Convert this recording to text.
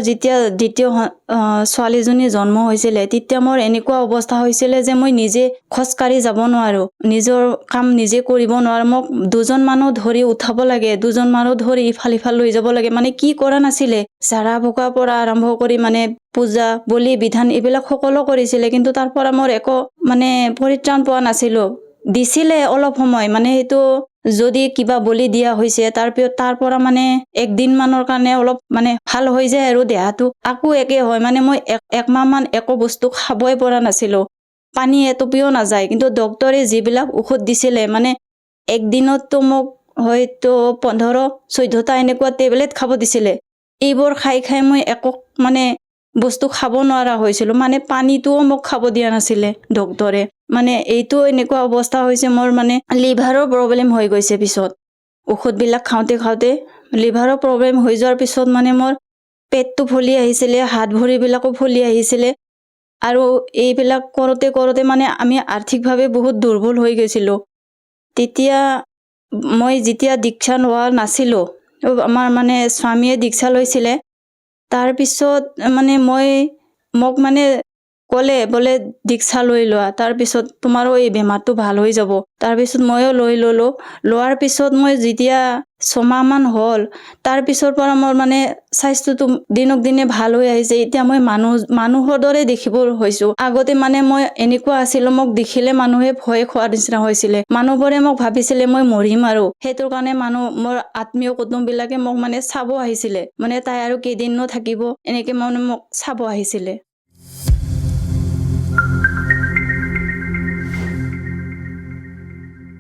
যেতিয়া দ্বিতীয় ছোৱালীজনী জন্ম হৈছিলে তেতিয়া মোৰ এনেকুৱা অৱস্থা হৈছিলে যে মই নিজে খোজকাঢ়ি যাব নোৱাৰো, নিজৰ কাম নিজে কৰিব নোৱাৰো। মোক দুজন মানুহ ধৰি উঠাব লাগে, দুজন মানুহ ধৰি ইফাল সিফাল লৈ যাব লাগে। মানে কি কৰা নাছিলে, ঝাৰা ফুকাৰ পৰা আৰম্ভ কৰি মানে পূজা বলি বিধান এইবিলাক সকলো কৰিছিলে, কিন্তু তাৰ পৰা মোৰ একো মানে পৰিত্ৰাণ পোৱা নাছিলো। দিছিলে অলপ সময়, মানে সেইটো যদি কিবা বলি দিয়া হৈছে তাৰ পৰা মানে একদিন মানৰ কাৰণে অলপ মানে ভাল হৈ যায় আৰু দেহাটো, আকৌ একে হয়। মানে মই একমাহ মান একো বস্তু খাবই পৰা নাছিলো, পানী এটুপিও নাযায়। কিন্তু ডক্তৰে যিবিলাক ঔষধ দিছিলে, মানে একদিনততো মোক হয়তো 15-14টা এনেকুৱা টেবলেট খাব দিছিলে। এইবোৰ খাই খাই মই একো মানে বস্তু খাব নোৱাৰা হৈছিলো, মানে পানীটোও মোক খাব দিয়া নাছিলে ডক্তৰে। মানে এইটো এনেকুৱা অৱস্থা হৈছে মোৰ, মানে লিভাৰৰ প্ৰব্লেম হৈ গৈছে পিছত। ঔষধবিলাক খাওঁতে খাওঁতে লিভাৰৰ প্ৰব্লেম হৈ যোৱাৰ পিছত মানে মোৰ পেটটো ফুলি আহিছিলে, হাত ভৰিবিলাকো ফুলি আহিছিলে। আৰু এইবিলাক কৰোঁতে কৰোঁতে মানে আমি আৰ্থিকভাৱে বহুত দুৰ্বল হৈ গৈছিলোঁ। তেতিয়া মই যেতিয়া দীক্ষা লোৱা নাছিলোঁ, আমাৰ মানে স্বামীয়ে দীক্ষা লৈছিলে। তাৰপিছত মানে মোক মানে ক'লে বোলে দীক্ষা লৈ লোৱা, তাৰপিছত তোমাৰো এই বেমাৰটো ভাল হৈ যাব। তাৰপিছত ময়ো লৈ ল'লোঁ। লোৱাৰ পিছত মই যেতিয়া 6 মাহ মান হ'ল, তাৰপিছৰ পৰা মোৰ মানে স্বাস্থ্যটো দিনক দিনে ভাল হৈ আহিছে। এতিয়া মই মানুহৰ দৰে দেখিব হৈছোঁ। আগতে মানে মই এনেকুৱা আছিলোঁ, মোক দেখিলে মানুহে ভয় খোৱাৰ নিচিনা হৈছিলে। মানুহবোৰে মোক ভাবিছিলে মই মৰিম আৰু। সেইটোৰ কাৰণে মোৰ আত্মীয় কুটুমবিলাকে মোক মানে চাব আহিছিলে। মানে তাই আৰু কেইদিননো থাকিব, এনেকে মানে মোক চাব আহিছিলে।